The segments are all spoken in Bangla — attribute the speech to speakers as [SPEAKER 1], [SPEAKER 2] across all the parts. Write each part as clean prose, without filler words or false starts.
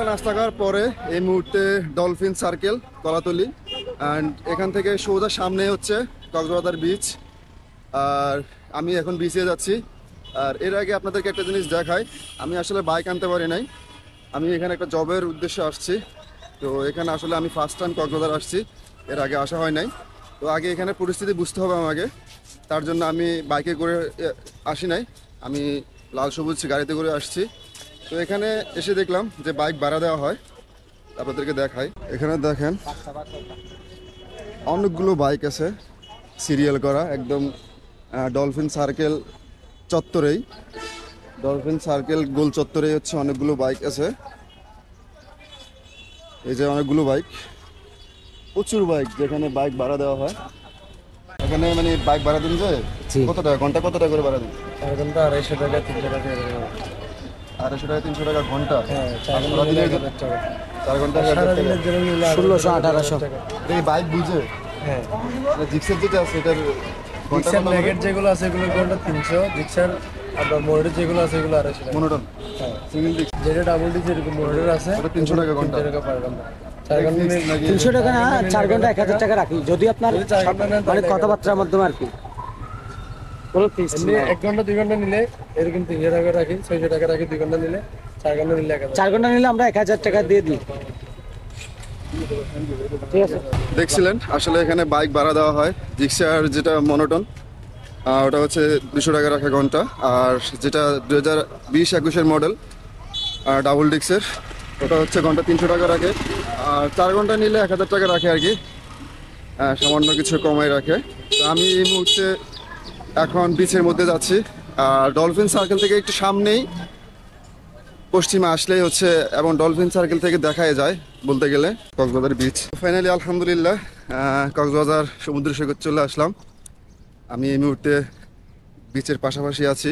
[SPEAKER 1] নাস্তা করার পরে এই মুহূর্তে ডলফিন সার্কেল কলাতলি, অ্যান্ড এখান থেকে সোজা সামনে হচ্ছে কক্সবাজার বিচ। আর আমি এখন বিচে যাচ্ছি। আর এর আগে আপনাদেরকে একটা জিনিস দেখাই, আমি আসলে বাইক আনতে পারি নাই, আমি এখানে একটা জবের উদ্দেশ্যে আসছি। তো এখানে আসলে আমি ফার্স্ট টাইম কক্সবাজার আসছি, এর আগে আসা হয় নাই। তো আগে এখানে পরিস্থিতি বুঝতে হবে আমাকে, তার জন্য আমি বাইকে করে আসি নাই, আমি লাল সবুজ গাড়িতে করে আসছি। তো এখানে এসে দেখলাম যে বাইক ভাড়া দেওয়া হয়, আপনাদেরকে দেখাই। এখানে দেখেন অনেকগুলো বাইক আছে সিরিয়াল করা, একদম ডলফিন সার্কেল চত্বরেই, ডলফিন সার্কেল গোল চত্বরেই হচ্ছে অনেকগুলো বাইক আছে। এই যে অনেকগুলো বাইক, প্রচুর বাইক, যেখানে বাইক ভাড়া দেওয়া হয়। এখানে মানে বাইক ভাড়া দিন যে কত টাকা ঘন্টা, কত টাকা করে ভাড়া দিন?
[SPEAKER 2] 4 ঘন্টা 250 টাকা 300 টাকা।
[SPEAKER 1] 250 টাকা 300 টাকা ঘন্টা?
[SPEAKER 2] হ্যাঁ,
[SPEAKER 1] 4 ঘন্টা
[SPEAKER 2] 1600 1800
[SPEAKER 1] এই বাইক বুঝে।
[SPEAKER 2] হ্যাঁ,
[SPEAKER 1] জিক্সার যেটা আছে এটার
[SPEAKER 2] জিক্সার ম্যাগেট যেগুলো আছে এগুলো ঘন্টা 300, জিক্সার আপনার মোটর যেগুলো আছে এগুলো 250 টাকা
[SPEAKER 1] মনোটন।
[SPEAKER 2] হ্যাঁ,
[SPEAKER 1] সিঙ্গেল ডিস্ক
[SPEAKER 2] যেটা ডাবল ডিস্ক এরকম মোটর আছে
[SPEAKER 1] ওটা 300 টাকা ঘন্টা।
[SPEAKER 2] 300 টাকা পার ঘন্টা। 4 ঘন্টা
[SPEAKER 3] 300 টাকা না, 4 ঘন্টা 1000 টাকা রাখি, যদি আপনার মানে কথাবার্তার মাধ্যমে আর কি।
[SPEAKER 2] এমনি 1 ঘন্টা 2 ঘন্টা নিলে এরকম 300 টাকা রাখি, 600 টাকা রাখি। 2 ঘন্টা নিলে, 4 ঘন্টা নিলে 1000।
[SPEAKER 3] 4 ঘন্টা নিলে আমরা 1000 টাকা দিয়ে দিই। ঠিক আছে,
[SPEAKER 1] দেখছিলেন আসলে এখানে বাইক ভাড়া দেওয়া হয়। জিক্সার যেটা মনোটন ওটা হচ্ছে 200 টাকা রাখা ঘন্টা, আর যেটা 2020-21 মডেল ডাবল ডিক্সের ওটা হচ্ছে ঘন্টা 300 টাকা রাখে। আর 4 ঘন্টা নিলে 1000 টাকা রাখে আর কি, সামান্য কিছু কমাই রাখে। তো আমি এই মুহূর্তে এখন বিচের মধ্যে যাচ্ছি। আর ডলফিন সার্কেল থেকে একটু সামনেই পশ্চিমে আসলেই হচ্ছে, এবং ডলফিন সার্কেল থেকে দেখাই যায় বলতে গেলে কক্সবাজার বিচ। ফাইনালি আলহামদুলিল্লাহ কক্সবাজার সমুদ্র সৈকত চলে আসলাম। আমি এই মুহূর্তে বিচের পাশাপাশি আছি।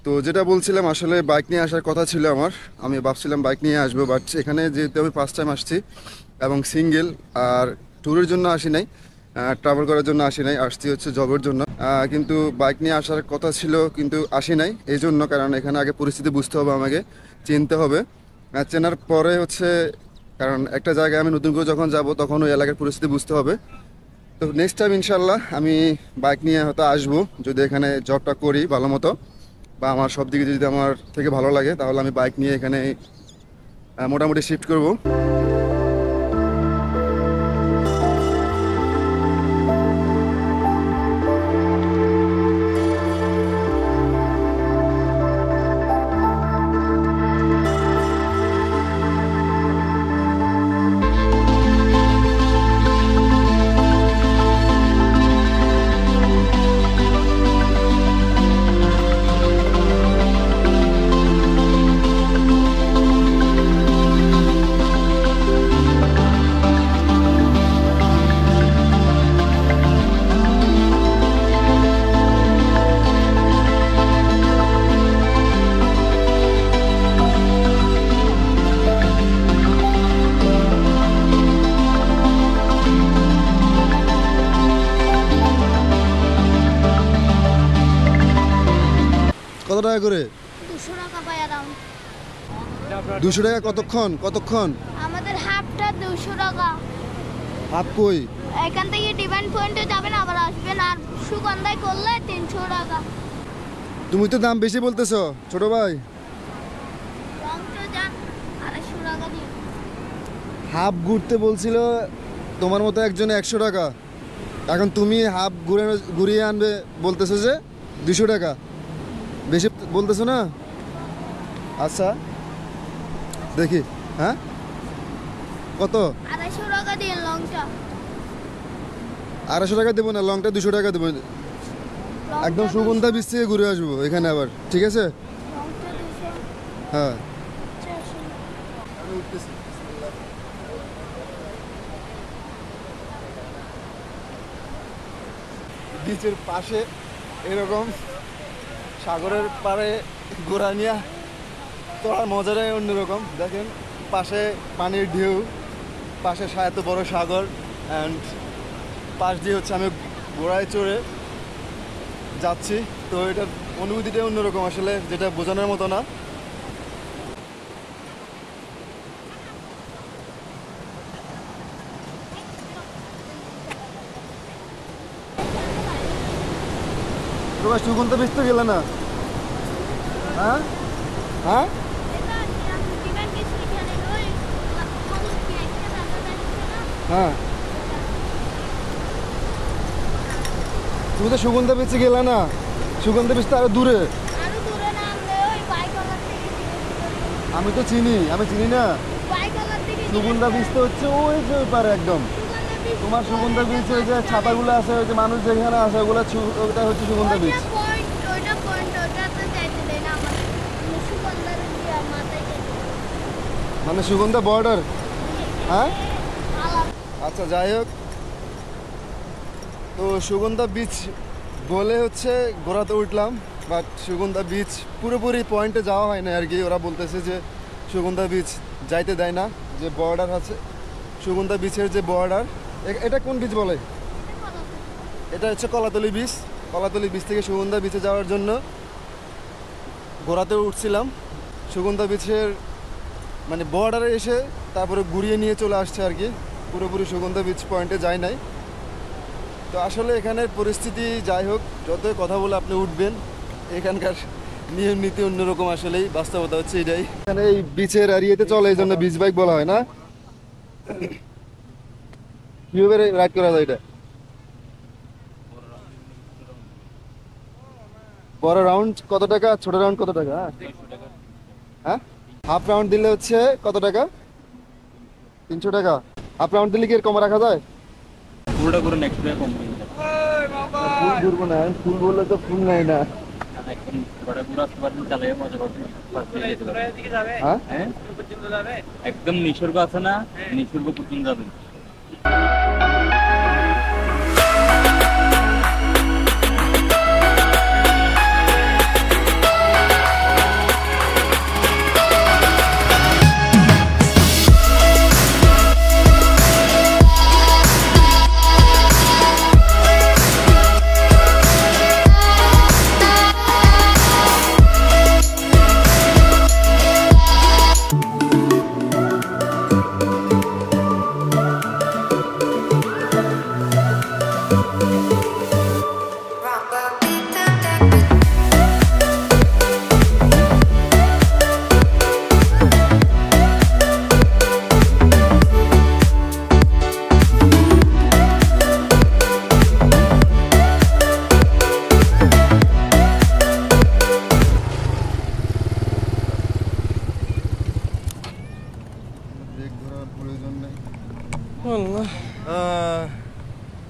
[SPEAKER 1] তো যেটা বলছিলাম, আসলে বাইক নিয়ে আসার কথা ছিল আমার, আমি ভাবছিলাম বাইক নিয়ে আসবো, বাট এখানে যেহেতু আমি ফার্স্ট টাইম আসছি এবং সিঙ্গেল, আর ট্যুরের জন্য আসি নাই, ট্রাভেল করার জন্য আসি নাই, আসছি হচ্ছে জবের জন্য। কিন্তু বাইক নিয়ে আসার কথা ছিল কিন্তু আসি নাই এই জন্য, কারণ এখানে আগে পরিস্থিতি বুঝতে হবে, আমাকে চিনতে হবে। চেনার পরে হচ্ছে, কারণ একটা জায়গায় আমি নতুন করে যখন যাব তখন ওই এলাকার পরিস্থিতি বুঝতে হবে। তো নেক্সট টাইম ইনশাল্লাহ আমি বাইক নিয়ে হয়তো আসবো, যদি এখানে জবটা করি ভালো মতো, বা আমার সব দিকে যদি আমার থেকে ভালো লাগে, তাহলে আমি বাইক নিয়ে এখানে মোটামুটি শিফট করব। কত টাকা করে?
[SPEAKER 4] 200 টাকা পাই अराउंड।
[SPEAKER 1] 200 টাকা কতক্ষণ কতক্ষণ?
[SPEAKER 4] আমাদের হাফটা 200 টাকা।
[SPEAKER 1] হাফ কই?
[SPEAKER 4] এখান থেকে ডিভাইন পয়েন্টে যাবেন আবার আসবেন, আর সুগন্ধায় করলে 300 টাকা।
[SPEAKER 1] তুমি তো দাম বেশি বলতেছো ছোট ভাই।
[SPEAKER 4] লংটো যান 250 টাকা দিয়ে।
[SPEAKER 1] হাফ ঘুরতে বলছিল তোমার মতো একজনে 100 টাকা, এখন তুমি হাফ ঘুরিয়ে আনবে বলতেছো যে 200 টাকা, বেশি বলতেছো না? আচ্ছা দেখি, হ্যাঁ কত?
[SPEAKER 4] 250 টাকা দিয়ে লংটা।
[SPEAKER 1] 250 টাকা দেবো না, লংটা 200 টাকা দেবো। একদম সুগন্ধা বীজ থেকে ঘুরে আসবো এখানে আবার, ঠিক আছে?
[SPEAKER 4] লংটা 200।
[SPEAKER 1] হ্যাঁ বিচের পাশে এরকম সাগরের পাড়ে ঘোরা নিয়ে তোলার মজাটাই অন্যরকম। দেখেন পাশে পানির ঢেউ, পাশে এত বড় সাগর, অ্যান্ড পাশ দিয়ে হচ্ছে আমি ঘোড়ায় চড়ে যাচ্ছি। তো এটার অনুভূতিটা অন্যরকম আসলে, যেটা বোঝানোর মতো না। তোমার সুগন্ধ বীজ তো গেলে না? হ্যাঁ হ্যাঁ হ্যাঁ, তুমি তো সুগন্ধা বীজে গেলে না, সুগন্ধা বীজ তো আরো দূরে। আমি তো চিনি, আমি চিনি না। সুগন্ধা বীজ তো হচ্ছে ওই যে ওই পারে একদম। তোমার সুগন্ধা বীজ ওই যে ছাতাগুলো আছে, ওই যে মানুষ যেখানে আছে ওগুলো ওটা হচ্ছে সুগন্ধা বীজ। মানে সুগন্ধা বর্ডার। হ্যাঁ আচ্ছা যাই হোক, তো সুগন্ধা বীচ বলে হচ্ছে ঘোরাতে উঠলাম, বাট সুগন্ধা বীচ পুরোপুরি পয়েন্টে যাওয়া হয় না আর কি। ওরা বলতেছে যে সুগন্ধা বীচ যাইতে দেয় না, যে বর্ডার আছে সুগন্ধা বীচের যে বর্ডার। এটা কোন বীচ বলে? এটা হচ্ছে কলাতলি বীচ। কলাতলি বীচ থেকে সুগন্ধা বীচে যাওয়ার জন্য ঘোরাতে উঠছিলাম। সুগন্ধা বীচের মানে বর্ডারে এসে তারপরে ঘুরিয়ে নিয়ে চলে আসছে আর কি, পুরোপুরি সুগন্ধা বীচ পয়েন্টে যায় নাই। তো আসলে এখানে পরিস্থিতি যাই হোক, যতই কথা বলে আপনি উঠবেন, এখানকার নিয়ম নীতি অন্যরকম। আসলেই বাস্তবতা হচ্ছে এটাই। এখানে এই বিচের এরিয়াতে চলে, এই জন্য বিচ বাইক বলা হয় না? কিভাবে রাইড করা যায় এটা? বড় রাউন্ড কত টাকা, ছোট রাউন্ড কত টাকা? হ্যাঁ হাফ রাউন্ড দিলে হচ্ছে কত টাকা? 300 টাকা। হাফ রাউন্ড দিলে কি এর কম রাখা যায়?
[SPEAKER 5] পুরোটা করে নেক্সট ডে কম হয়ে
[SPEAKER 1] ফুল ঘুরবো না, ফুল বললে তো ফুল নাই না।
[SPEAKER 5] একদম পুরোটা পুরো আসতে পারবেন, চালিয়ে মজা করবেন।
[SPEAKER 1] হ্যাঁ
[SPEAKER 5] হ্যাঁ একদম নিসর্গ আছে না, নিসর্গ পর্যন্ত যাবেন।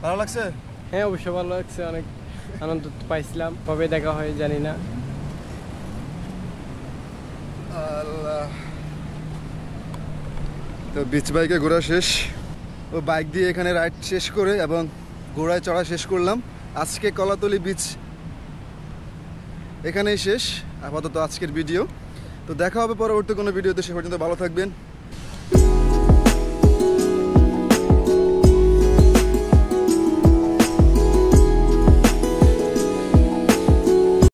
[SPEAKER 1] ভালো লাগছে?
[SPEAKER 2] হ্যাঁ অবশ্যই ভালো লাগছে, অনেক আনন্দ পাইছিলাম। কবে দেখা হয় জানি না।
[SPEAKER 1] আল্লাহ, তো বিচ বাইকে ঘোরা শেষ। ও বাইক দিয়ে এখানে রাইড শেষ করে এবং ঘোড়ায় চড়া শেষ করলাম। আজকে কলাতলি বিচ এখানেই শেষ আপাতত আজকের ভিডিও। তো দেখা হবে পরবর্তী কোনো ভিডিওতে, সে পর্যন্ত ভালো থাকবেন।